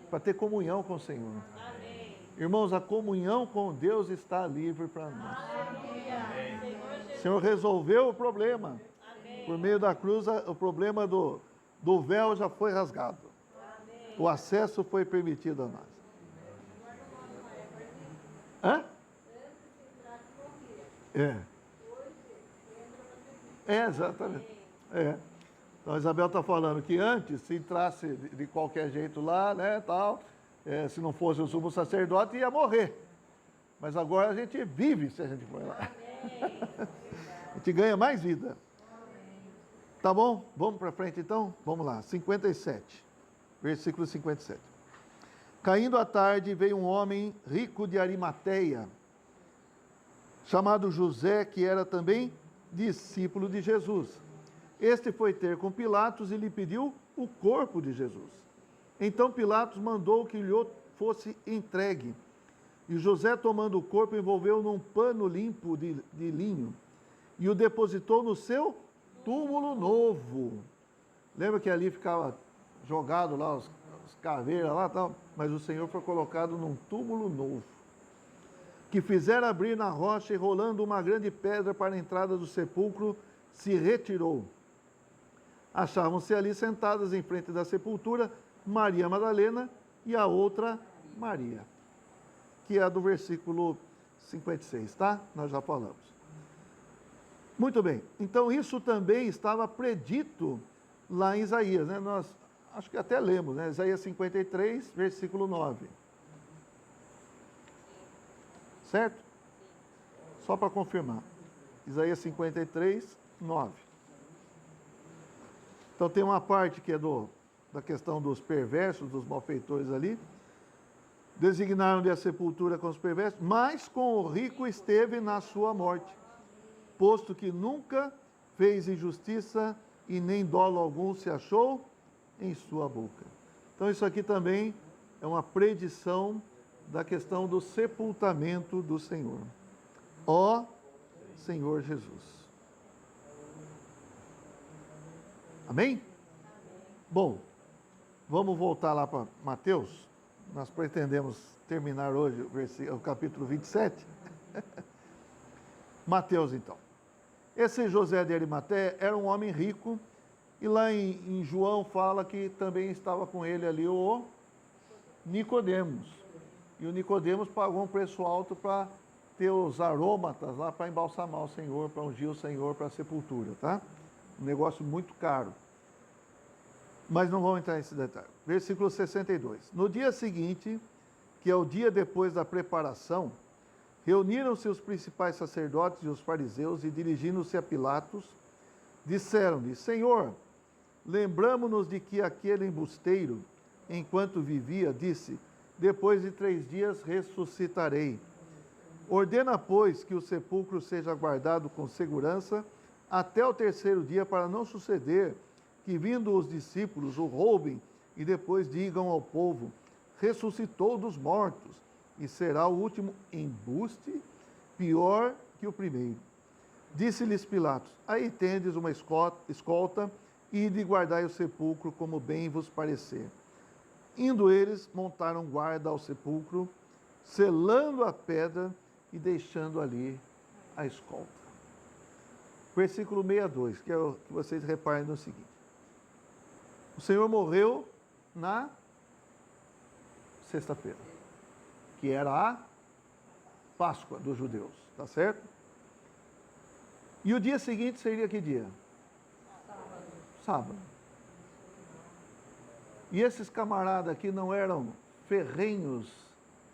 para ter comunhão com o Senhor. Amém. Irmãos, a comunhão com Deus está livre para nós. Aleluia. Senhor O Jesus. Senhor resolveu o problema. Amém. Por meio da cruz, o problema do véu já foi rasgado. Amém. O acesso foi permitido a nós. Hã? É, exatamente. É. Então a Isabel está falando que antes, se entrasse de qualquer jeito lá, né, tal, se não fosse o sumo sacerdote, ia morrer. Mas agora a gente vive se a gente for lá. Amém. A gente ganha mais vida. Tá bom? Vamos para frente então? Vamos lá. 57. Versículo 57. Caindo a tarde, veio um homem rico de Arimateia, chamado José, que era também discípulo de Jesus. Este foi ter com Pilatos e lhe pediu o corpo de Jesus. Então Pilatos mandou que lhe fosse entregue. E José, tomando o corpo, envolveu num pano limpo de linho e o depositou no seu túmulo novo. Lembra que ali ficava jogado lá os caveiras lá, tal, mas o Senhor foi colocado num túmulo novo, que fizeram abrir na rocha, e rolando uma grande pedra para a entrada do sepulcro, se retirou. Achavam-se ali sentadas em frente da sepultura Maria Madalena e a outra Maria, que é a do versículo 56, tá? Nós já falamos. Muito bem, então isso também estava predito lá em Isaías, né? Nós acho que até lemos, né? Isaías 53, versículo 9. Certo? Só para confirmar. Isaías 53, 9. Então tem uma parte que é da questão dos perversos, dos malfeitores ali. Designaram-lhe a sepultura com os perversos, mas com o rico esteve na sua morte, posto que nunca fez injustiça e nem dolo algum se achou em sua boca. Então isso aqui também é uma predição da questão do sepultamento do Senhor. Ó Senhor Jesus. Amém? Bom, vamos voltar lá para Mateus. Nós pretendemos terminar hoje o capítulo 27. Mateus, então. Esse José de Arimateia era um homem rico, e lá em João fala que também estava com ele ali o Nicodemos. E o Nicodemos pagou um preço alto para ter os arômatas lá para embalsamar o Senhor, para ungir o Senhor para a sepultura, tá? Um negócio muito caro. Mas não vamos entrar nesse detalhe. Versículo 62. No dia seguinte, que é o dia depois da preparação, reuniram-se os principais sacerdotes e os fariseus e, dirigindo-se a Pilatos, disseram-lhe: Senhor, lembramo-nos de que aquele embusteiro, enquanto vivia, disse: depois de 3 dias ressuscitarei. Ordena, pois, que o sepulcro seja guardado com segurança até o 3º dia, para não suceder que, vindo os discípulos, o roubem e depois digam ao povo: ressuscitou dos mortos, e será o último embuste pior que o primeiro. Disse-lhes Pilatos: aí tendes uma escolta, e de guardai o sepulcro como bem vos parecer. Indo eles, montaram guarda ao sepulcro, selando a pedra e deixando ali a escolta. Versículo 62, que é o que vocês reparem no seguinte: o Senhor morreu na sexta-feira, que era a Páscoa dos judeus, tá certo? E o dia seguinte seria que dia? Sábado. E esses camaradas aqui não eram ferrenhos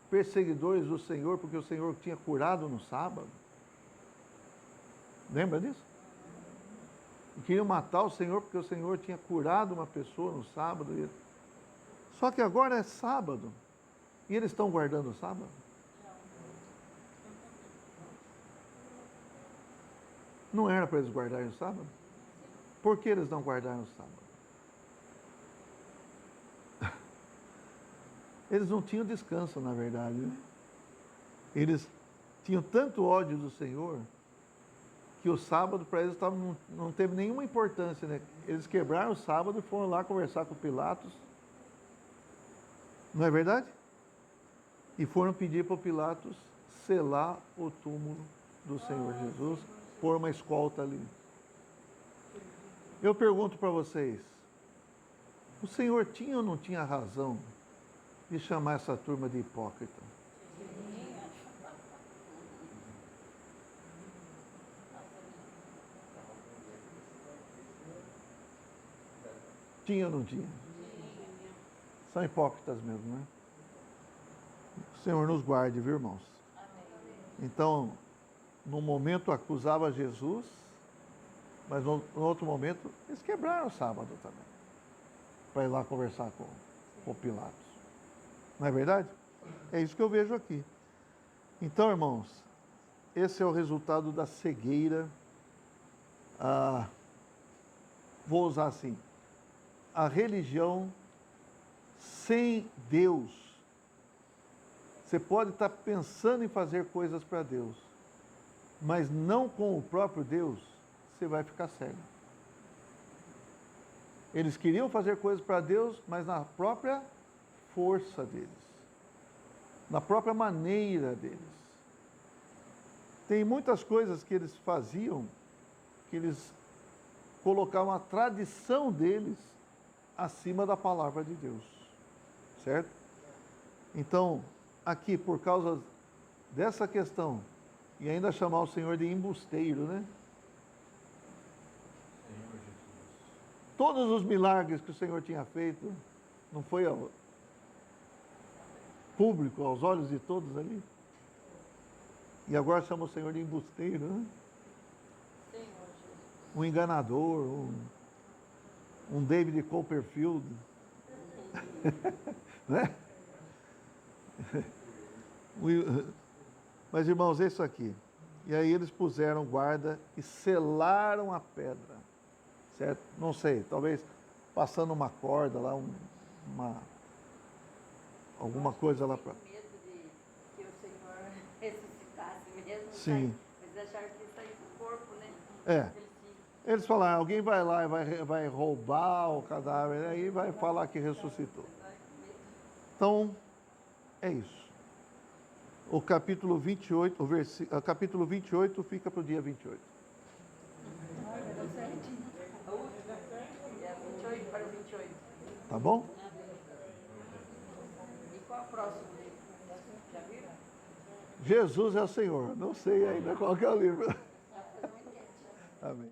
perseguidores do Senhor, porque o Senhor tinha curado no sábado? Lembra disso? E queriam matar o Senhor porque o Senhor tinha curado uma pessoa no sábado. Só que agora é sábado. E eles estão guardando o sábado? Não era para eles guardarem o sábado? Por que eles não guardaram o sábado? Eles não tinham descanso, na verdade, né? Eles tinham tanto ódio do Senhor que o sábado para eles não teve nenhuma importância, né? Eles quebraram o sábado e foram lá conversar com Pilatos. Não é verdade? E foram pedir para Pilatos selar o túmulo do Senhor Jesus, pôr uma escolta ali. Eu pergunto para vocês, o Senhor tinha ou não tinha razão de chamar essa turma de hipócrita? Tinha ou não tinha? São hipócritas mesmo, né? O Senhor nos guarde, viu, irmãos? Então, num momento acusava Jesus, mas no outro momento eles quebraram o sábado também, para ir lá conversar com Pilatos. Não é verdade? É isso que eu vejo aqui. Então, irmãos, esse é o resultado da cegueira. Vou usar assim, a religião sem Deus. Você pode estar pensando em fazer coisas para Deus, mas não com o próprio Deus, você vai ficar cego. Eles queriam fazer coisas para Deus, mas na própria força deles, na própria maneira deles. Tem muitas coisas que eles faziam, que eles colocavam a tradição deles acima da palavra de Deus, certo? Então, aqui, por causa dessa questão, e ainda chamar o Senhor de embusteiro, né? Todos os milagres que o Senhor tinha feito, não foi público, aos olhos de todos ali? E agora chama o Senhor de embusteiro, né? Um enganador, um David Copperfield, né? Mas, irmãos, é isso aqui. E aí eles puseram guarda e selaram a pedra, certo? Não sei, talvez passando uma corda lá, alguma coisa lá para... medo de que o Senhor ressuscitasse mesmo. Sim. Mas acharam que isso aí do corpo, né? É. Eles falaram, alguém vai lá e vai roubar o cadáver, aí vai falar que ressuscitou. Então, é isso. O capítulo 28, o capítulo 28 fica para o dia 28. É 28 para 28. Tá bom? E qual o próximo livro? Já viram? Jesus é o Senhor. Não sei ainda qual que é o livro. Amém.